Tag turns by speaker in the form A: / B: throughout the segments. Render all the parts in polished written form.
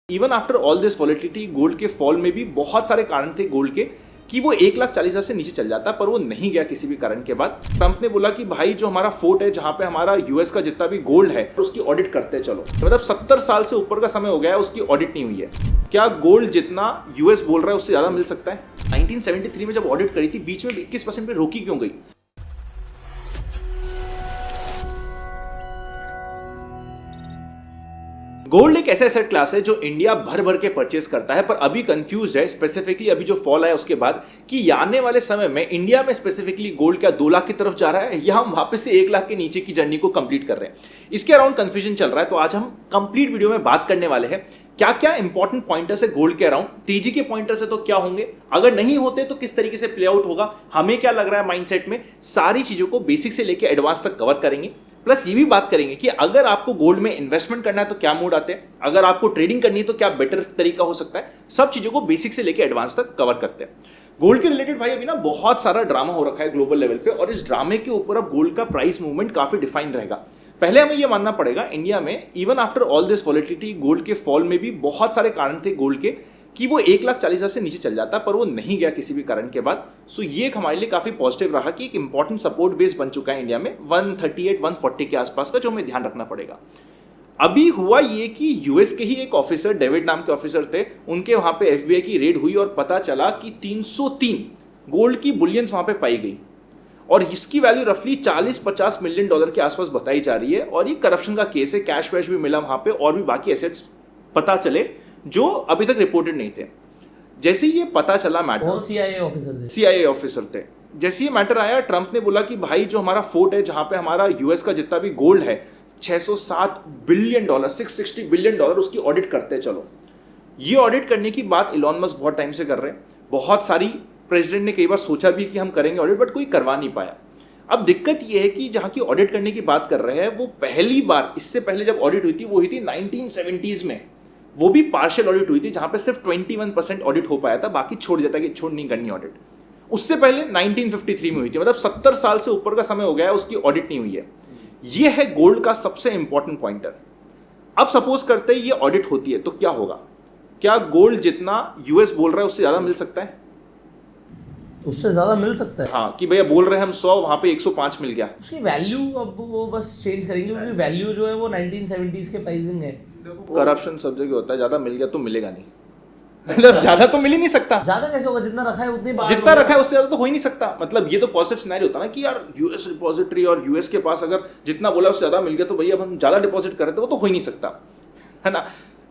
A: Even after all this volatility gold के fall में भी बहुत सारे कारण थे गोल्ड के कि वो 1,40,000 से नीचे चल जाता, पर वो नहीं गया किसी भी कारण के बाद। ट्रंप ने बोला कि भाई जो हमारा फोर्ट है, जहां पे हमारा यूएस का जितना भी गोल्ड है उसकी ऑडिट करते चलो। तो मतलब 70 साल से ऊपर का समय हो गया है, उसकी ऑडिट नहीं हुई है। क्या गोल्ड जितना यूएस बोल रहा है उससे ज्यादा मिल सकता है? 1973 में जब ऑडिट करी थी, बीच में 21% पे रोकी क्यों गई? गोल्ड एक ऐसा एसेट क्लास है जो इंडिया भर भर के परचेस करता है, पर अभी कंफ्यूज है स्पेसिफिकली अभी जो फॉल आया उसके बाद कि आने वाले समय में इंडिया में स्पेसिफिकली गोल्ड क्या 2 लाख की तरफ जा रहा है या हम वापस से 1 लाख के नीचे की जर्नी को कंप्लीट कर रहे हैं। इसके अराउंड कंफ्यूजन चल रहा है। तो आज हम कंप्लीट वीडियो में बात करने वाले हैं क्या क्या इंपॉर्टेंट पॉइंटर्स है गोल्ड के अराउंड। तेजी के पॉइंटर्स है तो क्या होंगे, अगर नहीं होते तो किस तरीके से प्ले आउट होगा, हमें क्या लग रहा है माइंडसेट में, सारी चीजों को बेसिक से लेकर एडवांस तक कवर करेंगे। प्लस ये भी बात करेंगे कि अगर आपको गोल्ड में इन्वेस्टमेंट करना है तो क्या मोड आते हैं, अगर आपको ट्रेडिंग करनी है तो क्या बेटर तरीका हो सकता है। सब चीजों को बेसिक से लेकर एडवांस तक कवर करते हैं। गोल्ड के रिलेटेड भाई अभी ना बहुत सारा ड्रामा हो रखा है ग्लोबल लेवल पे, और इस ड्रामे के ऊपर अब गोल्ड का प्राइस मूवमेंट काफी डिफाइन रहेगा। पहले हमें यह मानना पड़ेगा इंडिया में even after all this volatility gold के फॉल में भी बहुत सारे कारण थे गोल्ड के कि वो 1,40,000 से नीचे चल जाता, पर वो नहीं गया किसी भी कारण के बाद। सो ये एक हमारे लिए काफी पॉजिटिव रहा कि एक इंपॉर्टेंट सपोर्ट बेस बन चुका है इंडिया में 138-140 के आसपास का, जो हमें ध्यान रखना पड़ेगा। अभी हुआ ये कि यूएस के ही एक ऑफिसर, डेविड नाम के ऑफिसर थे, उनके वहां पे एफबीआई की रेड हुई और पता चला कि 303 गोल्ड की बुलियंस वहां पे पाई गई, और इसकी वैल्यू रफली 40-50 मिलियन डॉलर के आसपास बताई जा रही है। और ये करप्शन का केस है, कैश वैश भी मिला वहां पे, और भी बाकी एसेट्स पता चले जो अभी तक रिपोर्टेड नहीं थे। जैसे ये पता चला मैटर, सीआईए ऑफिसर थे, जैसे ये मैटर आया, ट्रंप ने बोला कि भाई जो हमारा फोर्ट है, जहां पे हमारा यूएस का जितना भी गोल्ड है, 607 बिलियन डॉलर, 660 बिलियन डॉलर, उसकी ऑडिट करते चलो। ये ऑडिट करने की बात इलॉन मस्क बहुत टाइम से कर रहे हैं। बहुत सारी प्रेसिडेंट ने कई बार सोचा भी कि हम करेंगे ऑडिट, बट कोई करवा नहीं पाया। अब दिक्कत यह है कि जहां की ऑडिट करने की बात कर रहे हैं, वो पहली बार, इससे पहले जब ऑडिट हुई थी वो हुई थी 1970s में, वो भी पार्शियल ऑडिट हुई थी, जहां पे सिर्फ 21% ऑडिट हो पाया था, बाकी छोड़ देता कि छोड़ नहीं करनी ऑडिट। उससे पहले 1953 में हुई थी, मतलब 70 साल से ऊपर का समय हो गया है, उसकी ऑडिट नहीं हुई है। ये है गोल्ड का सबसे इंपॉर्टेंट पॉइंटर। अब सपोज करते हैं ये ऑडिट होती है तो क्या होगा? क्या गोल्ड जितना यूएस बोल रहा है उससे ज्यादा मिल सकता है?
B: उससे ज्यादा मिल सकता है,
A: हाँ, कि भैया बोल रहे हैं हम 100, वहां पे 105 मिल गया।
B: उसकी वैल्यू अब वो बस चेंज करेंगे, क्योंकि वैल्यू जो है वो 1970s के प्राइसिंग है।
A: करप्शन सब जगह होता है, ज्यादा मिल गया तो मिलेगा नहीं, मतलब ज्यादा तो मिल ही नहीं सकता।
B: ज्यादा कैसे होगा? जितना रखा है उतनी बात,
A: जितना रखा है उससे ज्यादा तो हो ही नहीं सकता। मतलब ये तो पॉजिटिव सिनेरियो होता ना कि यार यूएस डिपॉजिटरी और यूएस के पास अगर जितना बोला उससे ज्यादा मिल गया तो भैया अब हम ज्यादा डिपॉजिट कर रहे थे, वो तो हो ही नहीं सकता, है ना।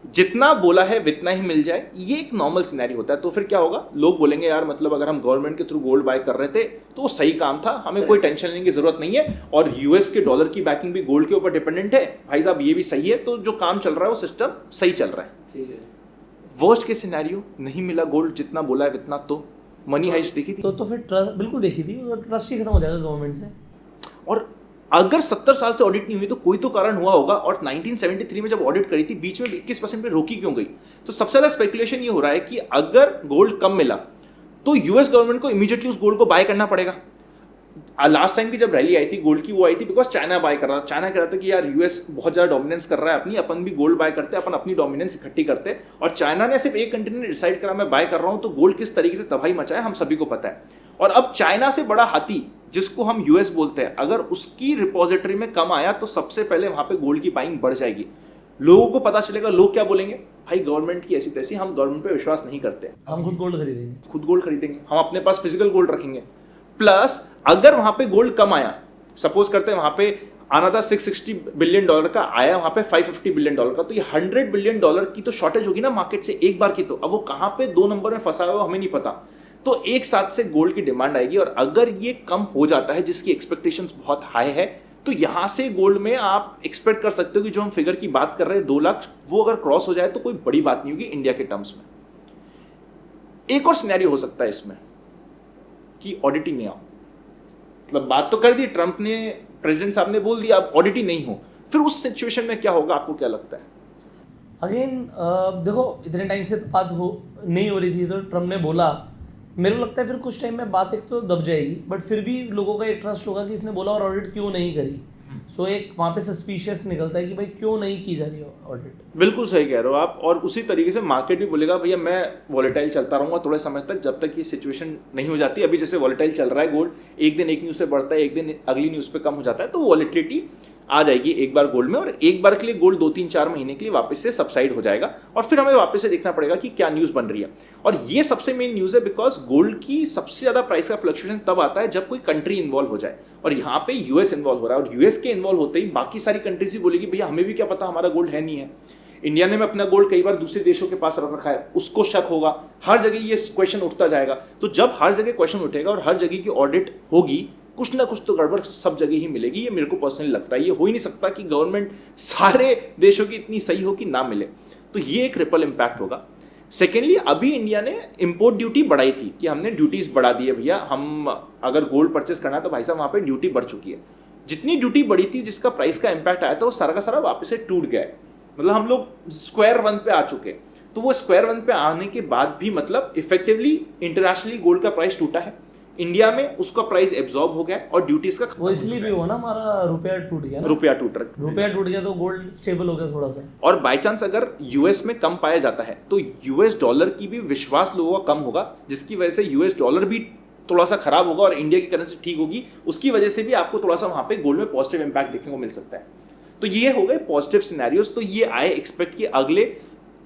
A: जितना बोला है उतना ही मिल जाए, ये एक नॉर्मल सिनेरियो होता है। तो फिर क्या होगा? लोग बोलेंगे यार मतलब अगर हम गवर्नमेंट के थ्रू गोल्ड बाय कर रहे थे तो वो सही काम था, हमें कोई टेंशन लेने की जरूरत नहीं है, और यूएस के डॉलर की बैकिंग भी गोल्ड के ऊपर डिपेंडेंट है, भाई साहब ये भी सही है, तो जो काम चल रहा है वो सिस्टम सही चल रहा है। वर्स्ट के सिनेरियो, नहीं मिला गोल्ड जितना बोला है उतना, तो मनी हाइस्ट देखी थी,
B: तो फिर ट्रस्ट बिल्कुल देखी थी, ट्रस्ट ही खत्म हो जाएगा गवर्नमेंट से।
A: और अगर 70 साल से ऑडिट नहीं हुई तो कोई तो कारण हुआ होगा, और 1973 में जब ऑडिट करी थी बीच में 21% पे रोकी क्यों गई? तो सबसे ज्यादा स्पेकुलेशन ये हो रहा है कि अगर गोल्ड कम मिला तो यूएस गवर्नमेंट को इमीडिएटली उस गोल्ड को बाय करना पड़ेगा। लास्ट टाइम की जब रैली आई थी गोल्ड की, वो आई थी बिकॉज चाइना बाय कर रहा था। चाइना कह रहा था कि यार यूएस बहुत ज्यादा डोमिनेंस कर रहा है अपनी, अपन भी गोल्ड बाय करते हैं, अपन अपनी डोमिनेंस इकट्ठी करते हैं। और चाइना ने सिर्फ एक कंट्री ने डिसाइड करा मैं बाय कर रहा हूं, तो गोल्ड किस तरीके से तबाही मचाए हम सभी को पता है। और अब चाइना से बड़ा हाथी जिसको हम यूएस बोलते हैं, अगर उसकी रिपोजिटरी में कम आया तो सबसे पहले वहां पे गोल्ड की बाइंग बढ़ जाएगी। लोगों को पता चलेगा, लोग क्या बोलेंगे, भाई गवर्नमेंट की ऐसी तैसी, हम गवर्नमेंट पे विश्वास नहीं करते,
B: हम खुद गोल्ड खरीदेंगे,
A: हम अपने पास फिजिकल गोल्ड रखेंगे। प्लस अगर वहां पे गोल्ड कम आया, सपोज करते हैं वहां पे आना था 660 बिलियन डॉलर का, आया वहां पे 550 बिलियन डॉलर का, तो ये 100 बिलियन डॉलर की तो शॉर्टेज होगी ना मार्केट से एक बार की। तो अब वो कहां पे 2 नंबर में फंसा हुआ हमें नहीं पता, तो एक साथ से गोल्ड की डिमांड आएगी। और अगर ये कम हो जाता है, जिसकी एक्सपेक्टेशंस बहुत हाई है, तो यहां से गोल्ड में आप एक्सपेक्ट कर सकते हो कि जो हम फिगर की बात कर रहे हैं 2 लाख, वो अगर क्रॉस हो जाए तो कोई बड़ी बात नहीं होगी इंडिया के टर्म्स में। एक और सिनेरियो हो सकता है इसमें कि ऑडिट ही नहीं आओ, मतलब बात तो कर दी ट्रंप ने, प्रेसिडेंट साहब ने बोल दिया अब ऑडिट ही नहीं हो, फिर उस सिचुएशन में क्या होगा? आपको क्या लगता है?
B: अगेन देखो, इतने टाइम से तो बात नहीं हो रही थी, तो ट्रंप ने बोला, मेरे को लगता है फिर कुछ टाइम में बात एक तो दब जाएगी, बट फिर भी लोगों का एक ट्रस्ट होगा कि इसने बोला और ऑडिट क्यों नहीं करी। सो एक वहाँ पे सस्पिशियस निकलता है कि भाई क्यों नहीं की जा रही है ऑडिट।
A: बिल्कुल सही कह रहे हो आप। और उसी तरीके से मार्केट भी बोलेगा भैया मैं वॉलेटाइल चलता रहूँगा थोड़े समय तक, जब तक ये सिचुएशन नहीं हो जाती। अभी जैसे वॉलेटाइल चल रहा है गोल्ड, एक दिन एक न्यूज़ से बढ़ता है, एक दिन अगली न्यूज़ पे कम हो जाता है, तो वॉलेटिलिटी आ जाएगी एक बार गोल्ड में, और एक बार के लिए गोल्ड 2-3-4 महीने के लिए वापस से सबसाइड हो जाएगा, और फिर हमें वापस से देखना पड़ेगा कि क्या न्यूज़ बन रही है। और ये सबसे मेन न्यूज़ है, बिकॉज गोल्ड की सबसे ज़्यादा प्राइस का फ्लक्चुएशन तब आता है जब कोई कंट्री इन्वॉल्व हो जाए, और यहाँ पे यूएस इन्वॉल्व हो रहा है, और यूएस के इन्वॉल्व होते ही बाकी सारी कंट्रीज ही बोलेगी भैया हमें भी क्या पता, हमारा गोल्ड है नहीं है। इंडिया ने अपना गोल्ड कई बार दूसरे देशों के पास रख रखा है, उसको शक होगा, हर जगह ये क्वेश्चन उठता जाएगा। तो जब हर जगह क्वेश्चन उठेगा और हर जगह की ऑडिट होगी, कुछ ना कुछ तो गड़बड़ सब जगह ही मिलेगी। ये मेरे को पर्सनली लगता है, ये हो ही नहीं सकता कि गवर्नमेंट सारे देशों की इतनी सही हो कि ना मिले, तो ये एक रिपल इम्पैक्ट होगा। सेकेंडली, अभी इंडिया ने इंपोर्ट ड्यूटी बढ़ाई थी कि हमने ड्यूटीज बढ़ा दी है भैया, हम अगर गोल्ड परचेस करना है तो भाई साहब वहाँ पे ड्यूटी बढ़ चुकी है। जितनी ड्यूटी बढ़ी थी, जिसका प्राइस का इम्पैक्ट आया था, वो सारा का सारा वापस से टूट गया है। मतलब हम लोग स्क्वायर वन पे आ चुके हैं। तो वो स्क्वायर वन पे आने के बाद भी मतलब इफेक्टिवली इंटरनेशनली गोल्ड का प्राइस टूटा है, इंडिया में उसका प्राइस एब्जॉर्ब हो गया और ड्यूटीज का
B: वो इसलिए भी हुआ ना, हमारा रुपया टूट गया ना,
A: रुपया टूट रहा,
B: रुपया टूट गया तो गोल्ड स्टेबल हो गया थोड़ा सा।
A: और बाई चांस अगर यूएस में कम पाया जाता है तो यूएस डॉलर की भी विश्वास लोगों का कम होगा, जिसकी वजह से यूएस डॉलर भी थोड़ा सा खराब होगा और इंडिया की करेंसी ठीक होगी, उसकी वजह से भी आपको थोड़ा सा वहां पे गोल्ड में पॉजिटिव इंपैक्ट देखने को मिल सकता है। तो ये हो गए पॉजिटिव सिनेरियोस। तो ये आई एक्सपेक्ट कि अगले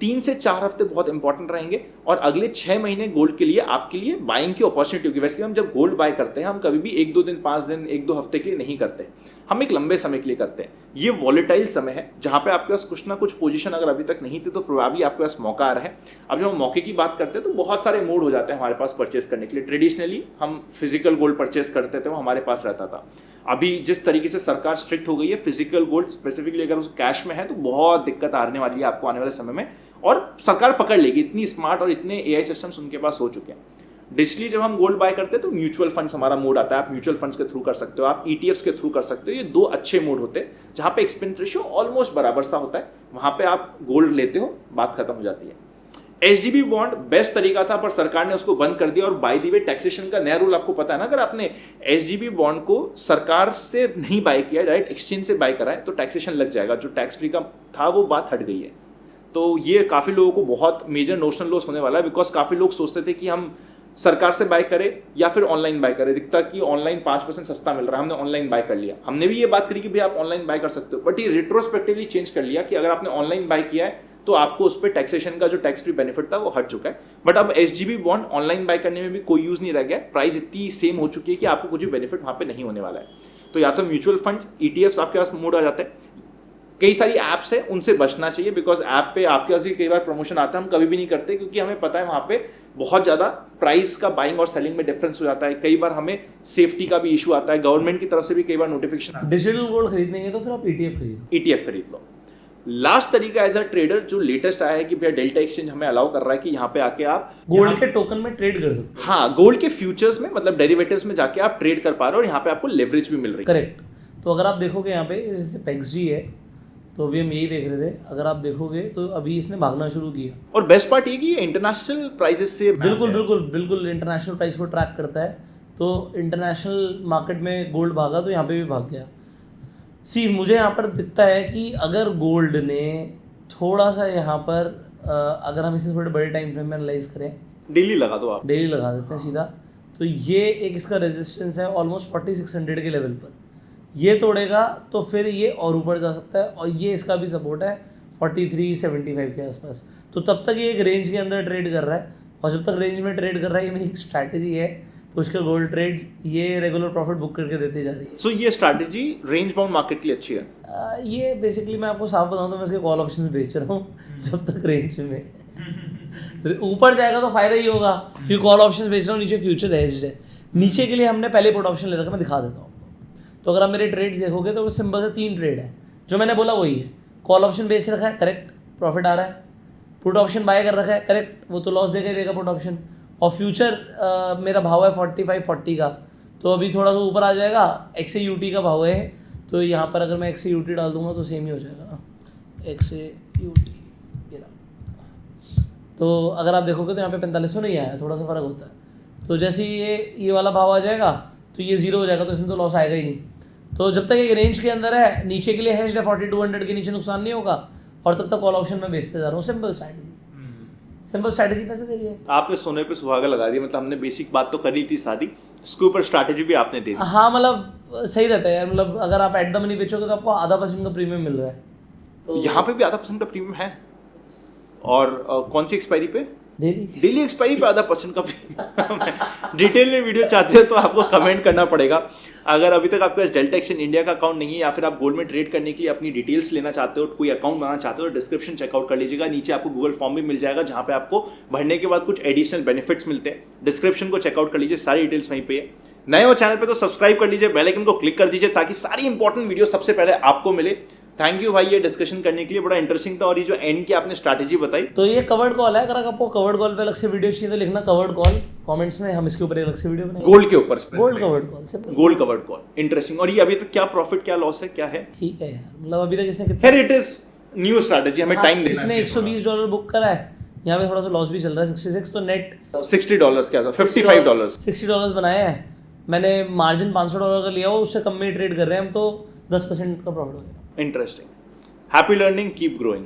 A: 3 से 4 हफ्ते बहुत इंपॉर्टेंट रहेंगे, और अगले 6 महीने गोल्ड के लिए आपके लिए बाइंग की अपॉर्चुनिटी होगी। वैसे हम जब गोल्ड बाय करते हैं, हम कभी भी 1-2 दिन, 5 दिन, 1-2 हफ्ते के लिए नहीं करते, हम एक लंबे समय के लिए करते हैं। ये वॉलेटाइल समय है जहां पे आपके पास कुछ ना कुछ पोजीशन अगर अभी तक नहीं थी तो प्रोबेबली आपके पास मौका आ रहा है। अब जब हम मौके की बात करते हैं तो बहुत सारे मोड हो जाते हैं हमारे पास परचेस करने के लिए। ट्रेडिशनली हम फिजिकल गोल्ड परचेस करते थे, वो हमारे पास रहता था। अभी जिस तरीके से सरकार स्ट्रिक्ट हो गई है, फिजिकल गोल्ड स्पेसिफिकली अगर उस कैश में है तो बहुत दिक्कत आने वाली है आपको आने वाले समय में, और सरकार पकड़ लेगी, इतनी स्मार्ट और इतने एआई सिस्टम्स उनके पास हो चुके हैं। डिजिटली जब हम गोल्ड बाय करते हैं तो म्यूचुअल फंड्स हमारा मोड आता है, आप म्यूचुअल फंड्स के थ्रू कर सकते हो, आप ईटीएफ्स के थ्रू कर सकते हो। ये 2 अच्छे मोड होते हैं जहां पे एक्सपेंस रेशियो ऑलमोस्ट बराबर सा होता है, वहां पे आप गोल्ड लेते हो, बात खत्म हो जाती है। एसजीबी बॉन्ड बेस्ट तरीका था, पर सरकार ने उसको बंद कर दिया। और बाय द वे टैक्सेशन का नया रूल आपको पता है ना, अगर आपने एसजीबी बॉन्ड को सरकार से नहीं बाय किया, डायरेक्ट एक्सचेंज से बाय करा है, तो टैक्सेशन लग जाएगा। जो टैक्स फ्री का था वो बात हट गई है। तो ये काफ़ी लोगों को बहुत मेजर नोशनल लॉस होने वाला है, बिकॉज काफ़ी लोग सोचते थे कि हम सरकार से बाय करें या फिर ऑनलाइन बाय करें। दिखता कि ऑनलाइन 5% सस्ता मिल रहा है, हमने ऑनलाइन बाय कर लिया। हमने भी ये बात करी कि भाई आप ऑनलाइन बाय कर सकते हो, बट ये रिट्रोस्पेक्टिवली चेंज कर लिया कि अगर आपने ऑनलाइन बाय किया है तो आपको उस पर टैक्सेशन का जो टैक्स फ्री बेनिफिट था वो हट चुका है। बट अब एसजीबी बॉन्ड ऑनलाइन बाय करने में भी कोई यूज़ नहीं रह गया, प्राइस इतनी सेम हो चुकी है कि आपको कुछ भी बेनिफिट वहाँ पे नहीं होने वाला है। तो या तो म्यूचुअल फंड्स, ईटीएफ्स आपके पास मोड आ जाता है। कई सारी ऐप्स है, उनसे बचना चाहिए, बिकॉज ऐप पे आपके पास भी कई बार प्रमोशन आता है, हम कभी भी नहीं करते क्योंकि हमें पता है वहाँ पे बहुत ज़्यादा प्राइस का बाइंग और सेलिंग में डिफरेंस हो जाता है। कई बार हमें सेफ्टी का भी इशू आता है, गवर्नमेंट की तरफ से भी कई बार नोटिफिकेशन आता है।
B: डिजिटल गोल्ड खरीदने तो फिर आप ईटीएफ खरीदो,
A: ईटीएफ खरीद लो। लास्ट तरीका एज अ ट्रेडर जो लेटेस्ट आया है कि भैया डेल्टा एक्सचेंज हमें अलाउ कर रहा है कि यहाँ पे आके आप
B: गोल्ड के टोकन में ट्रेड कर सकते हो।
A: हाँ, गोल्ड के फ्यूचर्स में मतलब डेरिवेटिव्स में जाके आप ट्रेड कर पा रहे हो, और यहाँ पे आपको लेवरेज भी मिल रही है।
B: करेक्ट। तो अगर आप देखोगे यहाँ पे जैसे पेक्सजी है, तो अभी हम यही देख रहे थे, अगर आप देखोगे तो अभी इसने भागना शुरू किया।
A: और बेस्ट पार्ट ये कि ये इंटरनेशनल प्राइसेस से
B: बिल्कुल इंटरनेशनल प्राइस को ट्रैक करता है। तो इंटरनेशनल मार्केट में गोल्ड भागा तो यहाँ पे भी भाग गया। मुझे यहाँ पर दिखता है कि अगर गोल्ड ने थोड़ा सा यहाँ पर अगर हम इसे थोड़े बड़े टाइम फ्रेम में एनालाइज करें,
A: डेली लगा दो आप,
B: डेली लगा देते हैं सीधा, तो ये एक इसका रेजिस्टेंस है ऑलमोस्ट 4600 के लेवल पर। ये तोड़ेगा तो फिर ये और ऊपर जा सकता है, और ये इसका भी सपोर्ट है 4375 के आसपास। तो तब तक ये एक रेंज के अंदर ट्रेड कर रहा है, और जब तक रेंज में ट्रेड कर रहा है, ये मेरी एक स्ट्रैटेजी है। तो उसके गोल्ड ट्रेड्स ये रेगुलर प्रॉफिट बुक करके देते जा रही है।
A: सो ये स्ट्रैटेजी रेंज बाउंड मार्केट के लिए अच्छी है।
B: ये बेसिकली मैं आपको साफ बताऊं तो मैं इसके कॉल ऑप्शंस बेच रहा हूँ जब तक रेंज में ऊपर जाएगा तो फायदा ही होगा, क्योंकि कॉल ऑप्शंस बेच रहा हूँ, नीचे फ्यूचर हेज्ड है। नीचे के लिए हमने पहले पुट ऑप्शन ले रखा है, मैं दिखा देता हूँ। तो अगर आप मेरे ट्रेड्स देखोगे तो वो सिंपल से 3 ट्रेड है, जो मैंने बोला वही है। कॉल ऑप्शन बेच रखा है, करेक्ट, प्रॉफिट आ रहा है। पुट ऑप्शन बाय कर रखा है, करेक्ट, वो तो लॉस देगा ही देगा पुट ऑप्शन। और फ्यूचर मेरा भाव है 45-40 का, तो अभी थोड़ा सा ऊपर आ जाएगा। एक्स ए यूटी का भाव है, तो यहाँ पर अगर मैं एक्स ए यूटी डाल दूंगा तो सेम ही हो जाएगा ना, एक्स ए यूटी। तो अगर आप देखोगे तो यहाँ पे 4500 नहीं आया, थोड़ा सा फर्क होता है। तो जैसे ये वाला भाव आ जाएगा तो ये 0 हो जाएगा, तो इसमें तो लॉस आएगा ही नहीं। तो जब तक एक रेंज के अंदर है, नीचे के लिए हेज्ड है, 4200 के नीचे नुकसान नहीं होगा, और तब तक कॉल ऑप्शन में बेचते जा रहा हूँ। सिंपल स्ट्रैटेजी पैसे दे रही है।
A: आपने सोने पे सुहागा लगा दिया, मतलब हमने बेसिक बात तो करी थी सारी, इसके ऊपर स्ट्रैटेजी भी आपने दे दी।
B: हाँ मतलब सही रहता है यार, मतलब अगर आप एट द मनी बेचोगे तो आपको 0.5% का प्रीमियम मिल रहा है। तो
A: यहाँ पे भी 0.5% का प्रीमियम है, और कौन सी एक्सपायरी पे?
B: डेली
A: एक्सपायरी पे 0.5% का प्रीमियम। डिटेल में वीडियो चाहते हो तो आपको कमेंट करना पड़ेगा। अगर अभी तक आपके पास डेल्टा एक्शन इंडिया का अकाउंट नहीं है, या फिर आप गोल्ड में ट्रेड करने के लिए अपनी डिटेल्स लेना चाहते हो, कोई अकाउंट बनाना चाहते हो, तो डिस्क्रिप्शन चेकआउट कर लीजिएगा। नीचे आपको गूगल फॉर्म भी मिल जाएगा, जहाँ पे आपको भरने के बाद कुछ एडिशनल बेनिफिट्स मिलते हैं। डिस्क्रिप्शन को चेकआउट कर लीजिए, सारी डिटेल्स वहीं पे है। नए हो चैनल पे तो सब्सक्राइब कर लीजिए, बेल आइकन को क्लिक कर दीजिए, ताकि सारी इंपॉर्टेंट वीडियो सबसे पहले आपको मिले। थैंक यू भाई ये डिस्कशन करने के लिए, बड़ा इंटरेस्टिंग था। और ये जो एंड की आपने स्ट्रैटेजी बताई,
B: तो ये कवर्ड कॉल है। अगर आपको कवर्ड कॉल पे अलग से वीडियो चाहिए तो लिखना कवर्ड कॉल कमेंट्स में, हम इसके ऊपर एक अलग से वीडियो बनाएंगे।
A: गोल्ड के ऊपर,
B: gold covered call simple.
A: Gold covered call, interesting. और ये अभी तक क्या प्रॉफिट क्या लॉस है, क्या है?
B: ठीक है यार, मतलब अभी तक इसने कितना,
A: खैर इट इज न्यू स्ट्रैटेजी, हमें टाइम देना
B: इसने
A: है।
B: $120 बुक करा है, यहाँ पे थोड़ा सा लॉस भी चल रहा है 66, तो नेट
A: $60 क्या था, $55
B: $60 बनाया है मैंने। मार्जिन $500 का लिया हो, उससे कम में ट्रेड कर रहे हैं हम, तो 10% का प्रॉफिट हो गया।
A: Interesting. Happy learning, keep growing.